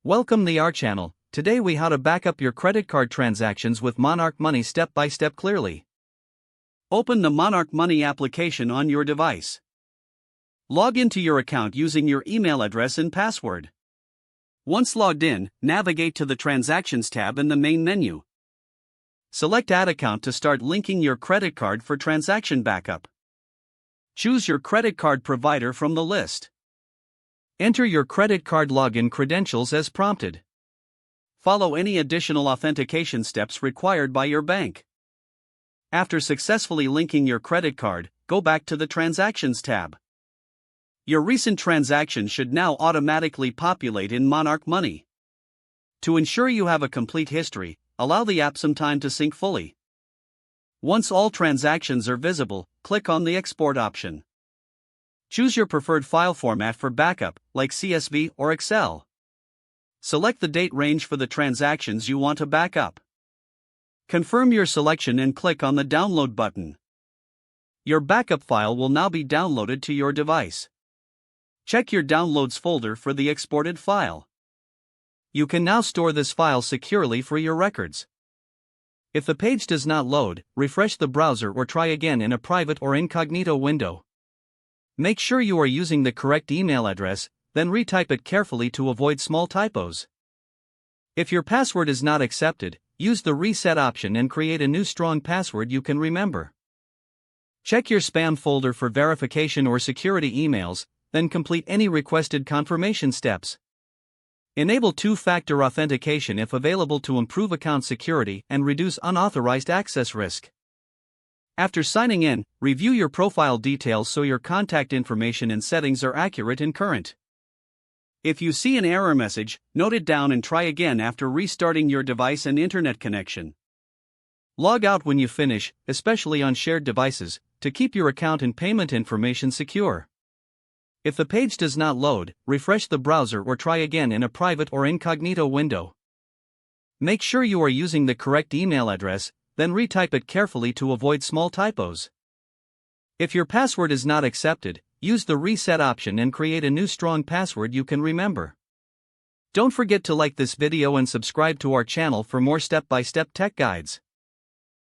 Welcome to our channel. Today we how to back up your credit card transactions with Monarch Money step by step clearly. Open the Monarch Money application on your device. Log into your account using your email address and password. Once logged in, navigate to the Transactions tab in the main menu. Select Add Account to start linking your credit card for transaction backup. Choose your credit card provider from the list. Enter your credit card login credentials as prompted. Follow any additional authentication steps required by your bank. After successfully linking your credit card, go back to the Transactions tab. Your recent transactions should now automatically populate in Monarch Money. To ensure you have a complete history, allow the app some time to sync fully. Once all transactions are visible, click on the Export option. Choose your preferred file format for backup, like CSV or Excel. Select the date range for the transactions you want to back up. Confirm your selection and click on the Download button. Your backup file will now be downloaded to your device. Check your Downloads folder for the exported file. You can now store this file securely for your records. If the page does not load, refresh the browser or try again in a private or incognito window. Make sure you are using the correct email address, then retype it carefully to avoid small typos. If your password is not accepted, use the Reset option and create a new strong password you can remember. Check your spam folder for verification or security emails, then complete any requested confirmation steps. Enable two-factor authentication if available to improve account security and reduce unauthorized access risk. After signing in, review your profile details so your contact information and settings are accurate and current. If you see an error message, note it down and try again after restarting your device and internet connection. Log out when you finish, especially on shared devices, to keep your account and payment information secure. If the page does not load, refresh the browser or try again in a private or incognito window. Make sure you are using the correct email address, then retype it carefully to avoid small typos. If your password is not accepted, use the Reset option and create a new strong password you can remember. Don't forget to like this video and subscribe to our channel for more step-by-step tech guides.